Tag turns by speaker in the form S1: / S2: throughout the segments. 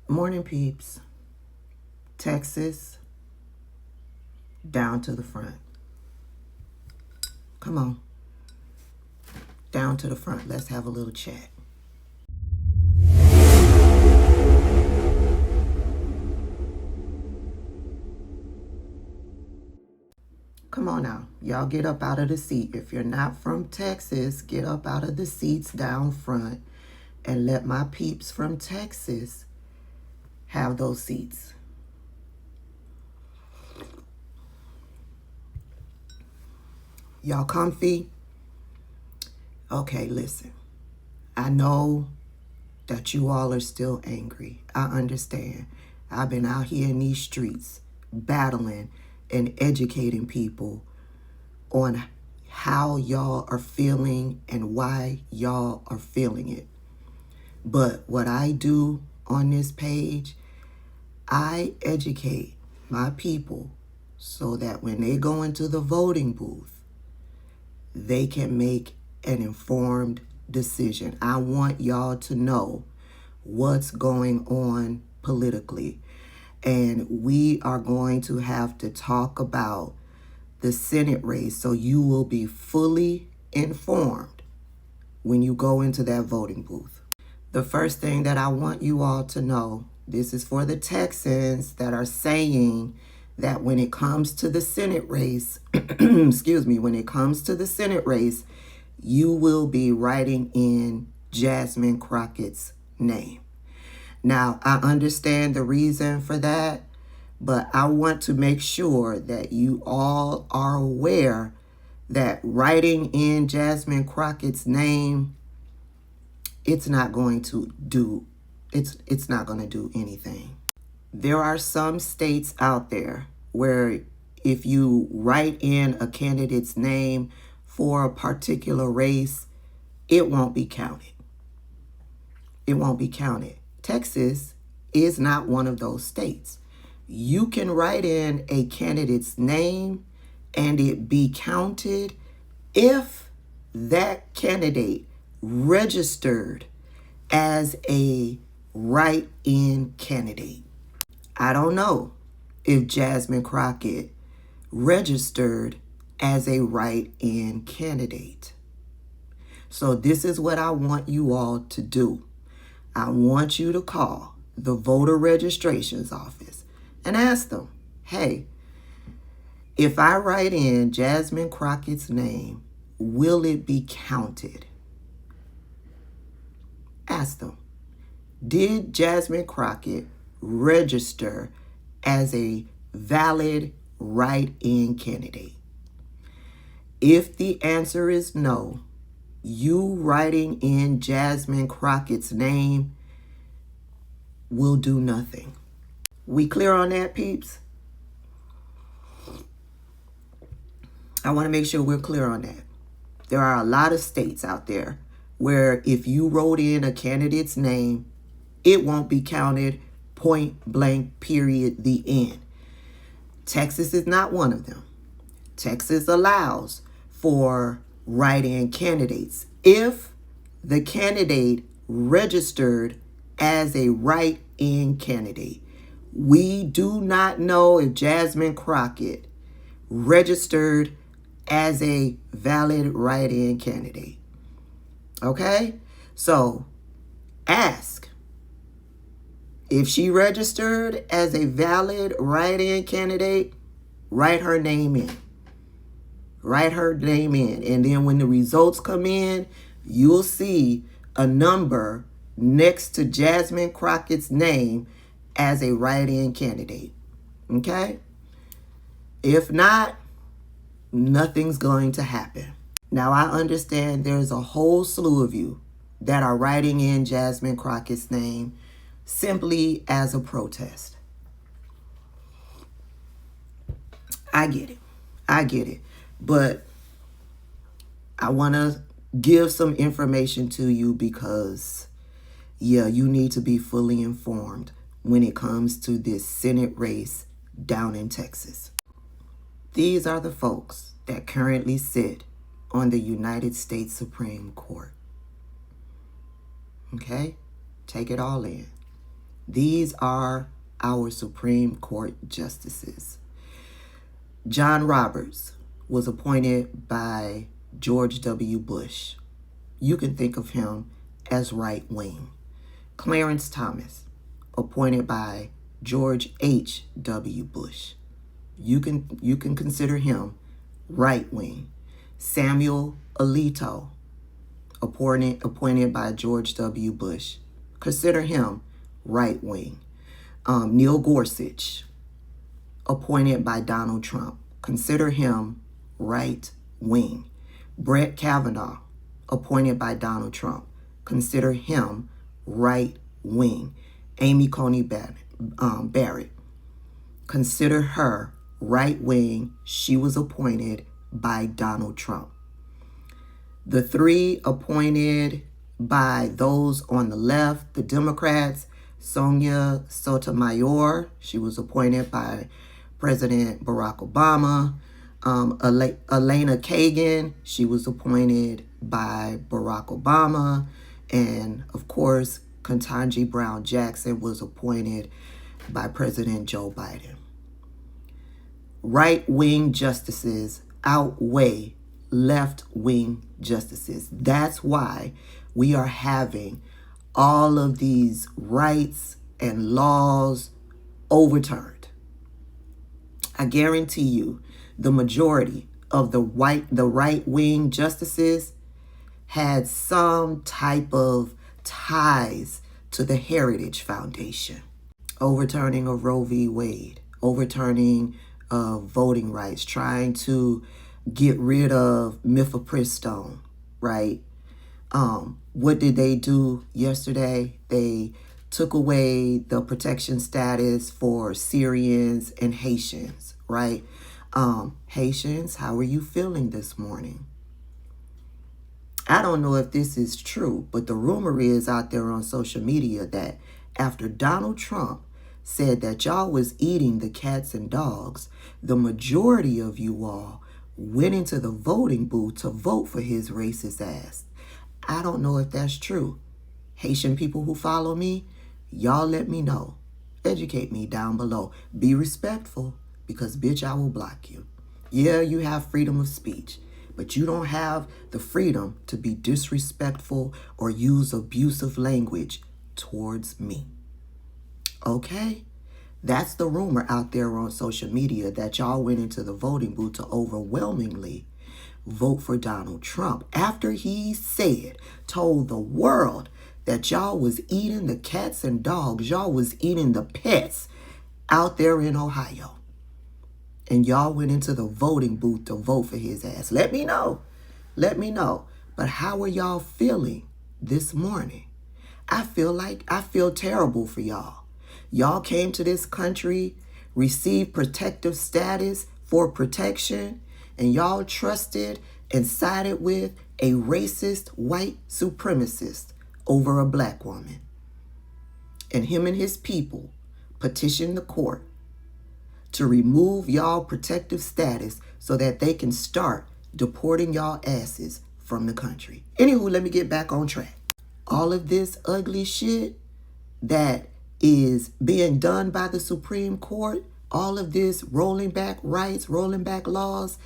S1: Morning, peeps. Texas, down to the front. Come on. Down to the front. Let's have a little chat. Come on now. Y'all get up out of the seat. If you're not from Texas, get up out of the seats down front and let my peeps from Texas have those seats. Y'all comfy? Okay, listen. I know that you all are still angry. I understand. I've been out here in these streets battling and educating people on how y'all are feeling and why y'all are feeling it. But what I do on this page, I educate my people so that when they go into the voting booth, they can make an informed decision. I want y'all to know what's going on politically. And we are going to have to talk about the Senate race so you will be fully informed when you go into that voting booth. The first thing that I want you all to know, this is for the Texans that are saying that when it comes to the Senate race, when it comes to the Senate race, you will be writing in Jasmine Crockett's name. Now, I understand the reason for that, but I want to make sure that you all are aware that writing in Jasmine Crockett's name, it's not going to do anything. There are some states out there where if you write in a candidate's name for a particular race, it won't be counted. It won't be counted. Texas is not one of those states. You can write in a candidate's name and it be counted if that candidate registered as a write-in candidate. I don't know if Jasmine Crockett registered as a write-in candidate. So this is what I want you all to do. I want you to call the voter registrations office and ask them, hey, if I write in Jasmine Crockett's name, will it be counted? Ask them, did Jasmine Crockett register as a valid write-in candidate? If the answer is no, you writing in Jasmine Crockett's name will do nothing. We clear on that, peeps? I want to make sure we're clear on that. There are a lot of states out there where if you wrote in a candidate's name, it won't be counted, point blank, period, the end. Texas is not one of them. Texas allows for write-in candidates if the candidate registered as a write-in candidate. We do not know if Jasmine Crockett registered as a valid write-in candidate. Okay? So ask if she registered as a valid write-in candidate, write her name in. Write her name in. And then when the results come in, you'll see a number next to Jasmine Crockett's name as a write-in candidate. Okay? If not, nothing's going to happen. Now, I understand there's a whole slew of you that are writing in Jasmine Crockett's name simply as a protest. I get it. But I want to give some information to you because, yeah, you need to be fully informed when it comes to this Senate race down in Texas. These are the folks that currently sit on the United States Supreme Court. Okay? Take it all in. These are our Supreme Court justices. John Roberts was appointed by George W. Bush. You can think of him as right wing. Clarence Thomas, appointed by George H. W. Bush. You can consider him right wing. Samuel Alito, appointed by George W. Bush. Consider him right wing. Neil Gorsuch, appointed by Donald Trump. Consider him right wing. Brett Kavanaugh, appointed by Donald Trump. Consider him right wing. Amy Coney Barrett, consider her right wing. She was appointed by Donald Trump. The three appointed by those on the left, the Democrats, Sonia Sotomayor, she was appointed by President Barack Obama. Elena Kagan, she was appointed by Barack Obama. And of course, Ketanji Brown Jackson was appointed by President Joe Biden. Right-wing justices outweigh left-wing justices. That's why we are having all of these rights and laws overturned. I guarantee you, the majority of the right-wing justices had some type of ties to the Heritage Foundation. Overturning of Roe v. Wade, overturning of voting rights, trying to get rid of mifepristone, right? What did they do yesterday? They took away the protection status for Syrians and Haitians, right? Haitians, how are you feeling this morning? I don't know if this is true, but the rumor is out there on social media that after Donald Trump said that y'all was eating the cats and dogs, the majority of you all went into the voting booth to vote for his racist ass. I don't know if that's true. Haitian people who follow me, y'all let me know. Educate me down below. Be respectful, because bitch, I will block you. Yeah, you have freedom of speech, but you don't have the freedom to be disrespectful or use abusive language towards me. Okay? That's the rumor out there on social media, that y'all went into the voting booth to overwhelmingly vote for Donald Trump after he told the world that y'all was eating the cats and dogs, y'all was eating the pets out there in Ohio. And y'all went into the voting booth to vote for his ass. Let me know. Let me know. But how are y'all feeling this morning? I feel terrible for y'all. Y'all came to this country, received protective status for protection, and y'all trusted and sided with a racist white supremacist over a black woman. And him and his people petitioned the court to remove y'all protective status so that they can start deporting y'all asses from the country. Anywho, let me get back on track. All of this ugly shit that is being done by the Supreme Court, all of this rolling back rights, rolling back laws,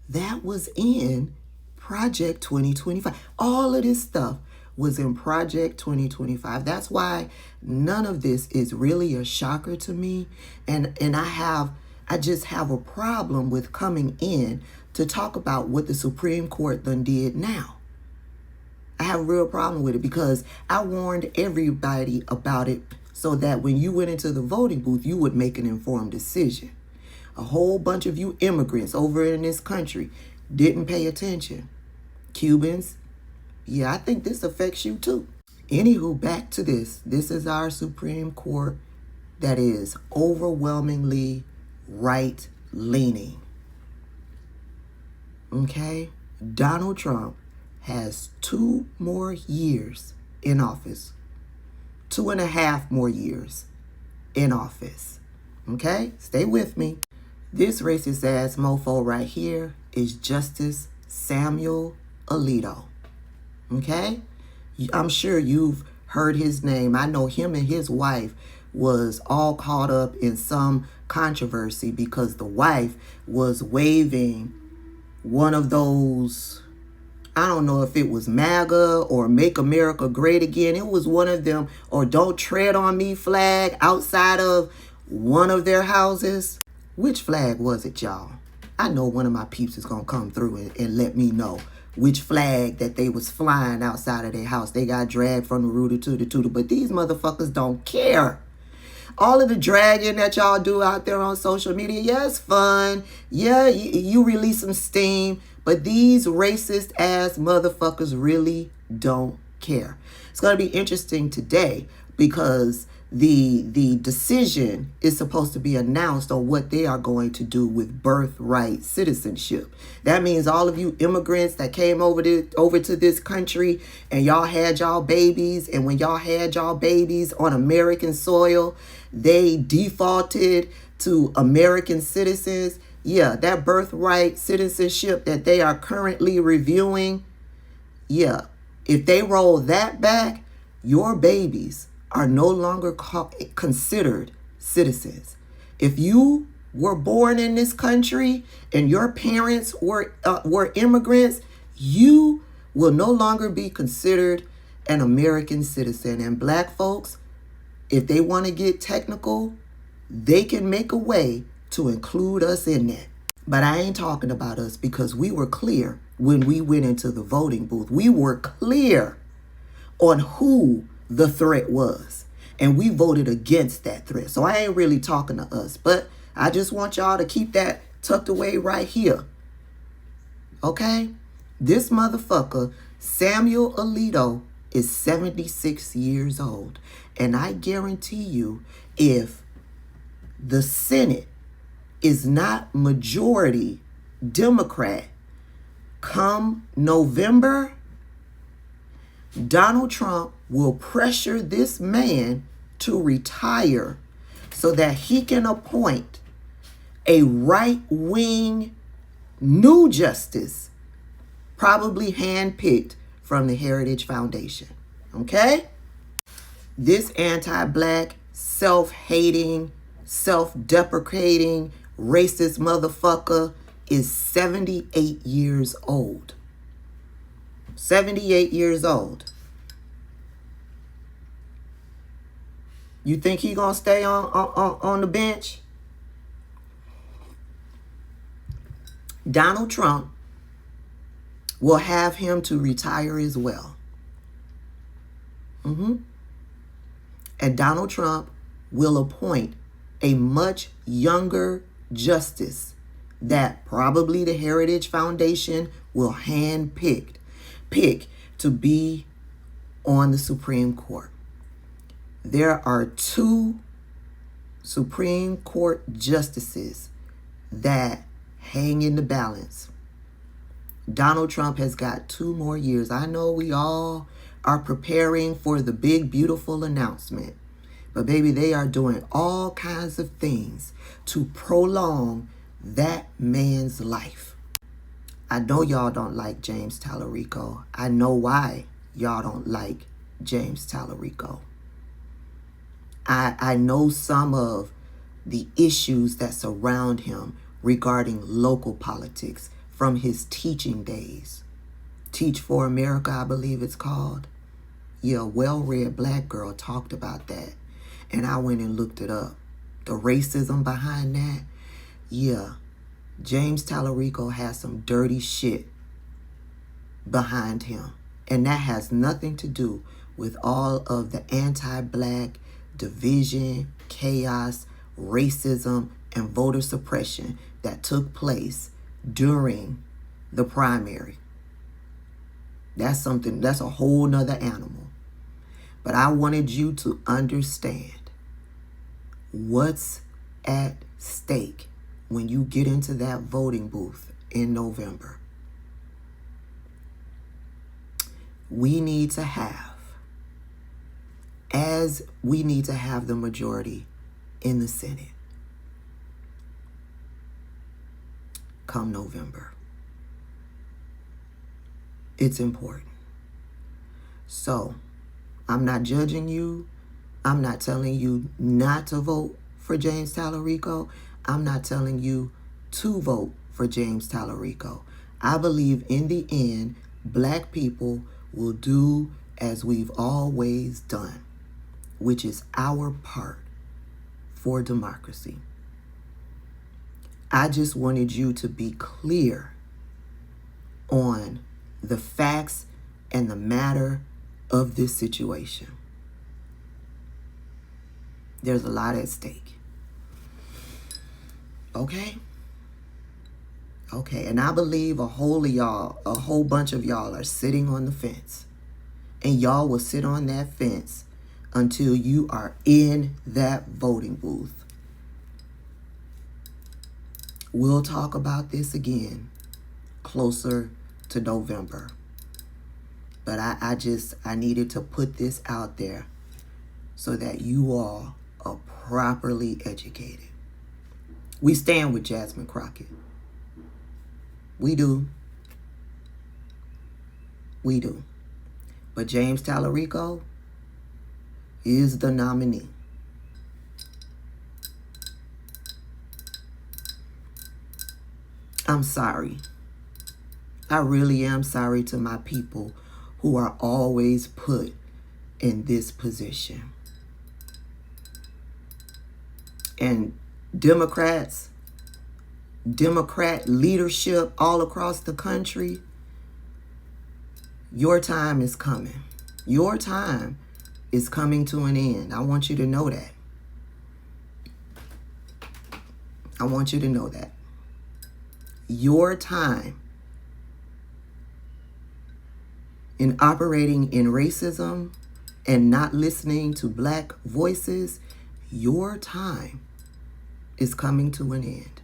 S1: that was in Project 2025. All of this stuff was in Project 2025. That's why none of this is really a shocker to me. And I just have a problem with coming in to talk about what the Supreme Court done did now. I have a real problem with it because I warned everybody about it so that when you went into the voting booth, you would make an informed decision. A whole bunch of you immigrants over in this country didn't pay attention. Cubans, yeah, I think this affects you too. Anywho, back to this. This is our Supreme Court that is overwhelmingly right-leaning. Okay? Donald Trump has 2 more years in office. 2.5 more years in office. Okay? Stay with me. This racist ass mofo right here is Justice Samuel Alito. Okay? I'm sure you've heard his name. I know him and his wife was all caught up in some controversy because the wife was waving one of those, I don't know if it was MAGA or Make America Great Again. It was one of them, or Don't Tread on Me flag outside of one of their houses. Which flag was it, y'all? I know one of my peeps is going to come through and let me know which flag that they was flying outside of their house. They got dragged from the rooter to the tooter, but these motherfuckers don't care. All of the dragging that y'all do out there on social media, yeah, it's fun. Yeah, you release some steam, but these racist ass motherfuckers really don't care. It's going to be interesting today because the decision is supposed to be announced on what they are going to do with birthright citizenship. That means all of you immigrants that came over to this country and y'all had y'all babies, and when y'all had y'all babies on American soil, they defaulted to American citizens. Yeah, that birthright citizenship that they are currently reviewing, yeah, if they roll that back, your babies are no longer considered citizens. If you were born in this country and your parents were immigrants, you will no longer be considered an American citizen. And black folks, if they want to get technical, they can make a way to include us in that. But I ain't talking about us, because we were clear when we went into the voting booth. We were clear on who the threat was, and we voted against that threat. So I ain't really talking to us, but I just want y'all to keep that tucked away right here. Okay? This motherfucker, Samuel Alito, is 76 years old. And I guarantee you, if the Senate is not majority Democrat come November, Donald Trump will pressure this man to retire so that he can appoint a right-wing new justice, probably handpicked from the Heritage Foundation. Okay? This anti-black, self-hating, self-deprecating, racist motherfucker is 78 years old. 78 years old. You think he gonna stay on the bench? Donald Trump will have him to retire as well. And Donald Trump will appoint a much younger justice that probably the Heritage Foundation will pick to be on the Supreme Court. There are 2 Supreme Court justices that hang in the balance. Donald Trump has got 2 more years. I know we all are preparing for the big, beautiful announcement. But baby, they are doing all kinds of things to prolong that man's life. I know y'all don't like James Tallarico. I know why y'all don't like James Tallarico. I know some of the issues that surround him regarding local politics from his teaching days. Teach for America, I believe it's called. Yeah, a well-read black girl talked about that. And I went and looked it up. The racism behind that, yeah. James Tallarico has some dirty shit behind him. And that has nothing to do with all of the anti-black division, chaos, racism, and voter suppression that took place during the primary. That's a whole nother animal. But I wanted you to understand what's at stake when you get into that voting booth in November. We need to have the majority in the Senate come November. It's important. So, I'm not judging you. I'm not telling you not to vote for James Tallarico. I'm not telling you to vote for James Tallarico. I believe in the end, black people will do as we've always done, which is our part for democracy. I just wanted you to be clear on the facts and the matter of this situation. There's a lot at stake. Okay? Okay, and I believe a whole bunch of y'all are sitting on the fence. And y'all will sit on that fence until you are in that voting booth. We'll talk about this again closer to November. But I needed to put this out there so that you all are properly educated. We stand with Jasmine Crockett. We do. We do. But James Tallarico is the nominee. I'm sorry. I really am sorry to my people who are always put in this position. And Democrat leadership all across the country, your time is coming. Your time is coming to an end. I want you to know that. I want you to know that. Your time in operating in racism and not listening to black voices, your time is coming to an end.